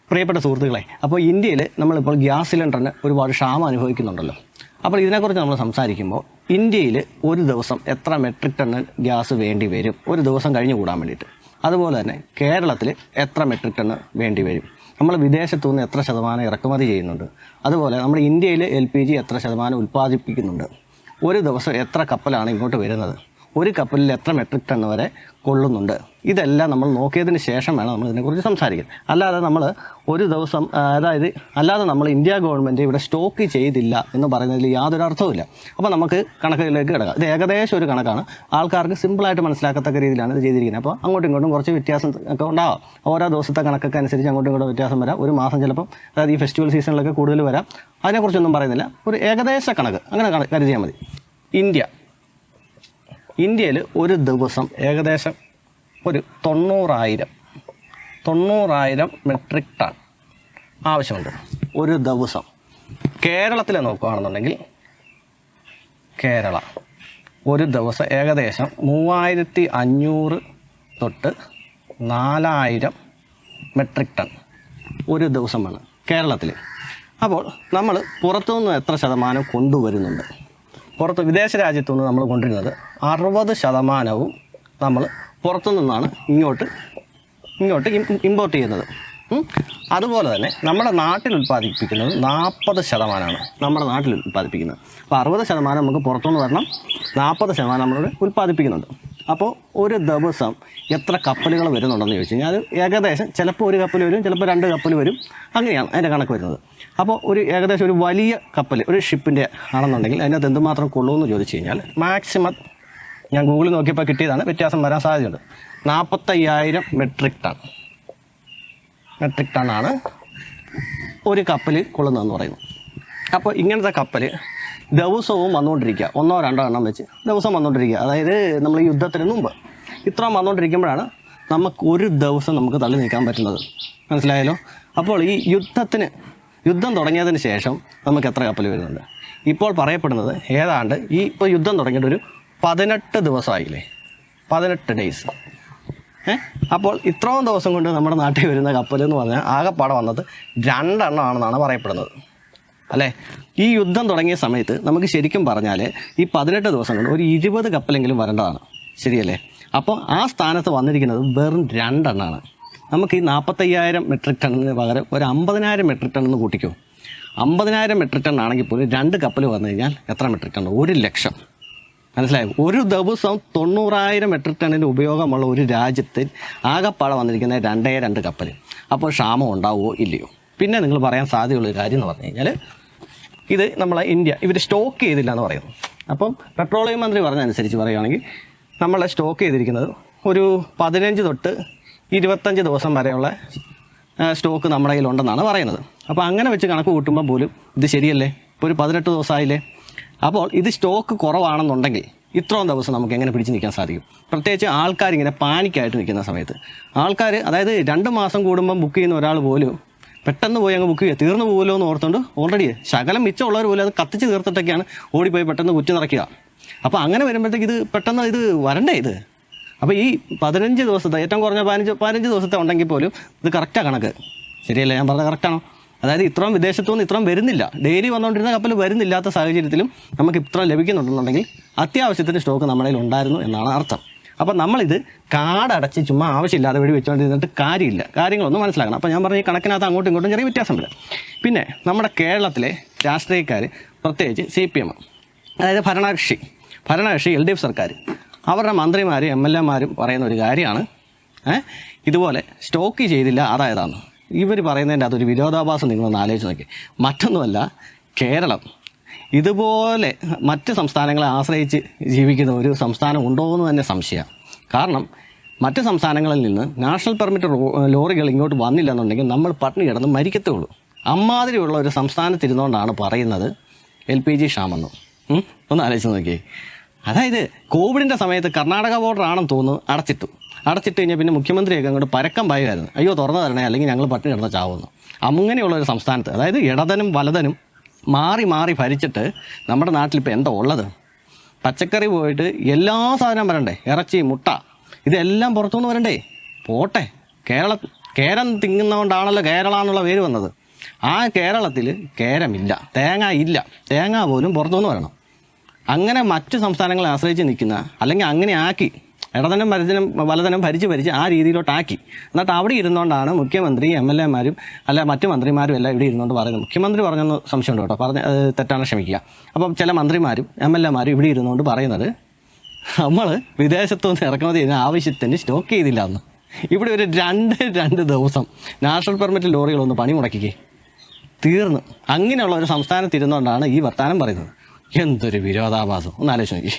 പ്രിയപ്പെട്ട സുഹൃത്തുക്കളെ, അപ്പോൾ ഇന്ത്യയിൽ നമ്മളിപ്പോൾ ഗ്യാസ് സിലിണ്ടറിന് ഒരുപാട് ക്ഷാമം അനുഭവിക്കുന്നുണ്ടല്ലോ. അപ്പോൾ ഇതിനെക്കുറിച്ച് നമ്മൾ സംസാരിക്കുമ്പോൾ ഇന്ത്യയിൽ ഒരു ദിവസം എത്ര മെട്രിക് ടണ്ണ് ഗ്യാസ് വേണ്ടി വരും ഒരു ദിവസം കഴിഞ്ഞ് കൂടാൻ വേണ്ടിയിട്ട്, അതുപോലെ തന്നെ കേരളത്തിൽ എത്ര മെട്രിക് ടണ്ണ് വേണ്ടി വരും, നമ്മൾ വിദേശത്തു നിന്ന് എത്ര ശതമാനം ഇറക്കുമതി ചെയ്യുന്നുണ്ട്, അതുപോലെ നമ്മൾ ഇന്ത്യയിൽ LPG എത്ര ശതമാനം ഉൽപ്പാദിപ്പിക്കുന്നുണ്ട്, ഒരു ദിവസം എത്ര കപ്പലാണ് ഇങ്ങോട്ട് വരുന്നത്, ഒരു കപ്പലിൽ എത്ര മെട്രിക് ടണ്ണ് വരെ കൊള്ളുന്നുണ്ട്, ഇതെല്ലാം നമ്മൾ നോക്കിയതിന് ശേഷം വേണം നമ്മൾ ഇതിനെക്കുറിച്ച് സംസാരിക്കാൻ. അല്ലാതെ നമ്മൾ ഒരു ദിവസം അല്ലാതെ നമ്മൾ ഇന്ത്യ ഗവൺമെൻറ് ഇവിടെ സ്റ്റോക്ക് ചെയ്തില്ല എന്ന് പറയുന്നതിൽ യാതൊരു അർത്ഥവുമില്ല. അപ്പോൾ നമുക്ക് കണക്കുകളിലേക്ക് കിടക്കാം. ഇത് ഏകദേശം ഒരു കണക്കാണ്, ആൾക്കാർക്ക് സിമ്പിളായിട്ട് മനസ്സിലാക്കത്തക്ക രീതിയിലാണ് ഇത് ചെയ്തിരിക്കുന്നത്. അപ്പോൾ അങ്ങോട്ടും ഇങ്ങോട്ടും കുറച്ച് വ്യത്യാസം ഒക്കെ ഉണ്ടാവാം. ഓരോ ദിവസത്തെ കണക്കൊക്കെ അനുസരിച്ച് അങ്ങോട്ടും ഇങ്ങോട്ടും വ്യത്യാസം വരാം. ഒരു മാസം ചിലപ്പം അതായത് ഈ ഫെസ്റ്റിവൽ സീസണിലൊക്കെ കൂടുതൽ വരാം. അതിനെക്കുറിച്ചൊന്നും പറയുന്നില്ല, ഒരു ഏകദേശ കണക്ക് അങ്ങനെ കരുതിയാൽ മതി. ഇന്ത്യയിൽ ഒരു ദിവസം ഏകദേശം ഒരു 90,000 മെട്രിക് ടൺ ആവശ്യമുണ്ട് ഒരു ദിവസം. കേരളത്തിൽ നോക്കുകയാണെന്നുണ്ടെങ്കിൽ കേരള ഒരു ദിവസം ഏകദേശം 3,500 തൊട്ട് 4,000 മെട്രിക് ടൺ ഒരു ദിവസമാണ് കേരളത്തിൽ. അപ്പോൾ നമ്മൾ പുറത്തുനിന്ന് എത്ര ശതമാനം കൊണ്ടുവരുന്നുണ്ട്? വിദേശ രാജ്യത്തു നിന്ന് നമ്മൾ കൊണ്ടുവരുന്നത് 60% നമ്മൾ പുറത്തു നിന്നാണ് ഇങ്ങോട്ട് ഇമ്പോർട്ട് ചെയ്യുന്നത്. അതുപോലെ തന്നെ നമ്മുടെ നാട്ടിൽ ഉൽപ്പാദിപ്പിക്കുന്നത് 40%. നമ്മുടെ നാട്ടിൽ ഉൽപ്പാദിപ്പിക്കുന്നത് അപ്പോൾ 60% നമുക്ക് പുറത്തുനിന്ന് വരണം, 40% നമ്മളിവിടെ ഉൽപ്പാദിപ്പിക്കുന്നുണ്ട്. അപ്പോൾ ഒരു ദിവസം എത്ര കപ്പലുകൾ വരുന്നുണ്ടെന്ന് ചോദിച്ചു കഴിഞ്ഞാൽ അത് ഏകദേശം ചിലപ്പോൾ ഒരു കപ്പൽ വരും, ചിലപ്പോൾ 2 കപ്പൽ വരും, അങ്ങനെയാണ് അതിൻ്റെ കണക്ക് വരുന്നത്. അപ്പോൾ ഒരു ഏകദേശം ഒരു വലിയ കപ്പൽ ഒരു ഷിപ്പിൻ്റെ ആണെന്നുണ്ടെങ്കിൽ അതിനകത്ത് എന്തുമാത്രം കൊള്ളുമെന്ന് ചോദിച്ചു കഴിഞ്ഞാൽ മാക്സിമം ഞാൻ ഗൂഗിളിൽ നോക്കിയപ്പോൾ കിട്ടിയതാണ്, വ്യത്യാസം വരാൻ സാധ്യതയുണ്ട്. 45,000 മെട്രിക് ടണ്ണാണ് ഒരു കപ്പൽ കൊള്ളുന്നതെന്ന് പറയുന്നു. അപ്പോൾ ഇങ്ങനത്തെ കപ്പൽ ദിവസവും വന്നുകൊണ്ടിരിക്കുക, 1-2 എണ്ണം വെച്ച് ദിവസം വന്നുകൊണ്ടിരിക്കുക. അതായത് നമ്മൾ ഈ യുദ്ധത്തിന് മുമ്പ് ഇത്രയും വന്നുകൊണ്ടിരിക്കുമ്പോഴാണ് നമുക്ക് ഒരു ദിവസം നമുക്ക് തള്ളി നീക്കാൻ പറ്റുന്നത്. മനസ്സിലായല്ലോ? അപ്പോൾ ഈ യുദ്ധം തുടങ്ങിയതിന് ശേഷം നമുക്ക് എത്ര കപ്പൽ വരുന്നുണ്ട്? ഇപ്പോൾ പറയപ്പെടുന്നത് ഏതാണ്ട് ഇപ്പോൾ യുദ്ധം തുടങ്ങിയിട്ട് ഒരു 18 ദിവസമായില്ലേ, 18 ഡേയ്സ്. അപ്പോൾ ഇത്രയും ദിവസം കൊണ്ട് നമ്മുടെ നാട്ടിൽ വരുന്ന കപ്പൽ എന്ന് പറഞ്ഞാൽ ആകെപ്പാടെ വന്നത് 2 എണ്ണമാണെന്നാണ് പറയപ്പെടുന്നത്, അല്ലേ? ഈ യുദ്ധം തുടങ്ങിയ സമയത്ത് നമുക്ക് ശരിക്കും പറഞ്ഞാൽ ഈ 18 ദിവസം കൊണ്ട് ഒരു 20 കപ്പലെങ്കിലും വരേണ്ടതാണ്, ശരിയല്ലേ? അപ്പോൾ ആ സ്ഥാനത്ത് വന്നിരിക്കുന്നത് വെറും 2 എണ്ണമാണ്. നമുക്ക് ഈ 45,000 മെട്രിക് ടണ്ണിന് പകരം ഒരു 50,000 മെട്രിക് ടണ്ണെന്ന് കൂട്ടിക്കോ. 50,000 മെട്രിക് ടൺ ആണെങ്കിൽ പോലും 2 കപ്പൽ വന്നു കഴിഞ്ഞാൽ എത്ര മെട്രിക് ടൺ? 1,00,000. മനസ്സിലായോ? ഒരു ദിവസം 90,000 മെട്രിക് ടണ്ണിൻ്റെ ഉപയോഗമുള്ള ഒരു രാജ്യത്തിൽ ആകെപ്പാടെ വന്നിരിക്കുന്ന 2 കപ്പൽ. അപ്പോൾ ക്ഷാമം ഉണ്ടാവുമോ ഇല്ലയോ? പിന്നെ നിങ്ങൾ പറയാൻ സാധ്യതയുള്ളൊരു കാര്യം എന്ന് പറഞ്ഞു കഴിഞ്ഞാൽ ഇത് നമ്മളെ ഇന്ത്യ ഇവർ സ്റ്റോക്ക് ചെയ്തില്ല എന്ന് പറയുന്നു. അപ്പം പെട്രോളിയം മന്ത്രി പറഞ്ഞതനുസരിച്ച് പറയുകയാണെങ്കിൽ നമ്മളെ സ്റ്റോക്ക് ചെയ്തിരിക്കുന്നത് ഒരു 15 തൊട്ട് 25 ദിവസം വരെയുള്ള സ്റ്റോക്ക് നമ്മുടെ കയ്യിലുണ്ടെന്നാണ് പറയുന്നത്. അപ്പോൾ അങ്ങനെ വെച്ച് കണക്ക് കൂട്ടുമ്പോൾ പോലും ഇത് ശരിയല്ലേ? ഇപ്പോൾ ഒരു 18 ദിവസമായില്ലേ? അപ്പോൾ ഇത് സ്റ്റോക്ക് കുറവാണെന്നുണ്ടെങ്കിൽ ഇത്രയും ദിവസം നമുക്ക് എങ്ങനെ പിടിച്ച് നിൽക്കാൻ സാധിക്കും? പ്രത്യേകിച്ച് ആൾക്കാരിങ്ങനെ പാനിക്കായിട്ട് നിൽക്കുന്ന സമയത്ത് ആൾക്കാർ, അതായത് 2 മാസം കൂടുമ്പം ബുക്ക് ചെയ്യുന്ന ഒരാൾ പോലും പെട്ടെന്ന് പോയി അങ്ങ് ബുക്ക് ചെയ്യുക, തീർന്നു പോകുമല്ലോ എന്ന് ഓർത്തുകൊണ്ട് ഓൾറെഡി ശകലം മിച്ചമുള്ളവർ പോലും അത് കത്തിച്ച് തീർത്തിട്ടൊക്കെയാണ് ഓടിപ്പോയി പെട്ടെന്ന് കുറ്റി നിറയ്ക്കുക. അപ്പോൾ അങ്ങനെ വരുമ്പോഴത്തേക്ക് ഇത് പെട്ടെന്ന് ഇത് വരണ്ടേ ഇത്? അപ്പോൾ ഈ 15 ദിവസത്തെ ഏറ്റവും കുറഞ്ഞ 15 ദിവസത്തെ ഉണ്ടെങ്കിൽ പോലും ഇത് കറക്റ്റാണ് കണക്ക്, ശരിയല്ലേ? ഞാൻ പറഞ്ഞത് കറക്റ്റാണോ? അതായത് ഇത്രയും വിദേശത്തു നിന്ന് ഇത്രയും വരുന്നില്ല, ഡെയിലി വന്നുകൊണ്ടിരുന്ന കപ്പൽ വരുന്നില്ലാത്ത സാഹചര്യത്തിലും നമുക്ക് ഇത്രയും ലഭിക്കുന്നുണ്ടെന്നുണ്ടെങ്കിൽ അത്യാവശ്യത്തിന് സ്റ്റോക്ക് നമ്മുടെ കയ്യിൽ ഉണ്ടായിരുന്നു എന്നാണ് അർത്ഥം. അപ്പോൾ നമ്മളിത് കാടടച്ച് ചുമ്മാ ആവശ്യമില്ലാതെ വെടി വെച്ചുകൊണ്ടിരുന്നിട്ട് കാര്യമില്ല, കാര്യങ്ങളൊന്നും മനസ്സിലാക്കണം. അപ്പോൾ ഞാൻ പറഞ്ഞ ഈ കണക്കിനകത്ത് അങ്ങോട്ടും ഇങ്ങോട്ടും ചെറിയ വ്യത്യാസം വരും. പിന്നെ നമ്മുടെ കേരളത്തിലെ രാഷ്ട്രീയക്കാർ, പ്രത്യേകിച്ച് CPM, അതായത് ഭരണകക്ഷി LDF സർക്കാർ, അവരുടെ മന്ത്രിമാരും MLA-മാരും പറയുന്ന ഒരു കാര്യമാണ് ഇതുപോലെ സ്റ്റോക്ക് ചെയ്തില്ല അതായതാണ്. ഇവർ പറയുന്നതിൻ്റെ അതൊരു വിരോധാഭാസം നിങ്ങളൊന്ന് ആലോചിച്ച് നോക്കി. മറ്റൊന്നുമല്ല, കേരളം ഇതുപോലെ മറ്റ് സംസ്ഥാനങ്ങളെ ആശ്രയിച്ച് ജീവിക്കുന്ന ഒരു സംസ്ഥാനം ഉണ്ടോ എന്ന് തന്നെ സംശയമാണ്. കാരണം മറ്റ് സംസ്ഥാനങ്ങളിൽ നിന്ന് നാഷണൽ പെർമിറ്റ് ലോറികൾ ഇങ്ങോട്ട് വന്നില്ലെന്നുണ്ടെങ്കിൽ നമ്മൾ പട്ടിണി കിടന്ന് മരിക്കത്തേ ഉള്ളൂ. അമ്മാതിരിയുള്ള ഒരു സംസ്ഥാനത്തിരുന്നുകൊണ്ടാണ് പറയുന്നത് LPG ക്ഷാമെന്ന്. ഒന്ന് ആലോചിച്ച് നോക്കിയേ. അതായത് കോവിഡിൻ്റെ സമയത്ത് കർണാടക ബോർഡർ ആണെന്ന് തോന്നുന്നു അടച്ചിട്ട് കഴിഞ്ഞാൽ പിന്നെ മുഖ്യമന്ത്രിയൊക്കെ അങ്ങോട്ട് പരക്കം പായുമായിരുന്നു, അയ്യോ തുറന്നു തരണേ അല്ലെങ്കിൽ ഞങ്ങൾ പട്ടിണി കിടന്ന ചാവുന്നു. അങ്ങനെയുള്ളൊരു സംസ്ഥാനത്ത്, അതായത് ഇടതനും വലതനും മാറി ഭരിച്ചിട്ട് നമ്മുടെ നാട്ടിലിപ്പോൾ എന്താ ഉള്ളത്? പച്ചക്കറി പോയിട്ട് എല്ലാ സാധനവും വരണ്ടേ, ഇറച്ചി, മുട്ട, ഇതെല്ലാം പുറത്തുനിന്ന് വരണ്ടേ? പോട്ടെ, കേരം തിങ്ങുന്നതുകൊണ്ടാണല്ലോ കേരള എന്നുള്ള പേര് വന്നത്. ആ കേരളത്തിൽ കേരമില്ല, തേങ്ങ ഇല്ല, തേങ്ങ പോലും പുറത്തുനിന്ന് വരണം. അങ്ങനെ മറ്റ് സംസ്ഥാനങ്ങളെ ആശ്രയിച്ച് നിൽക്കുന്ന, അല്ലെങ്കിൽ അങ്ങനെ ആക്കി ഇടതനം വലതനം ഭരിച്ച് ആ രീതിയിലോട്ടാക്കി. എന്നിട്ട് അവിടെ ഇരുന്നുകൊണ്ടാണ് മുഖ്യമന്ത്രി, MLA മാരും അല്ല മറ്റ് മന്ത്രിമാരും എല്ലാം ഇവിടെ ഇരുന്നുകൊണ്ട് പറയുന്നത്. മുഖ്യമന്ത്രി പറഞ്ഞെന്ന് സംശയമുണ്ട് കേട്ടോ, തെറ്റാണ് ക്ഷമിക്കുക. അപ്പം ചില മന്ത്രിമാരും MLA മാരും ഇവിടെ ഇരുന്നുകൊണ്ട് പറയുന്നത് നമ്മൾ വിദേശത്തുനിന്ന് ഇറക്കുമതി ചെയ്യുന്ന ആവശ്യത്തിന് സ്റ്റോക്ക് ചെയ്തില്ല എന്ന്. ഇവിടെ ഒരു രണ്ട് ദിവസം നാഷണൽ പെർമിറ്റ് ലോറികളൊന്ന് പണി മുടക്കിക്കേ, തീർന്നു. അങ്ങനെയുള്ള ഒരു സംസ്ഥാനത്ത് ഇരുന്നുകൊണ്ടാണ് ഈ വർത്താനം പറയുന്നത്. എന്തൊരു വിരോധാഭാസം, ഒന്ന് ആലോചിച്ച് നോക്കി.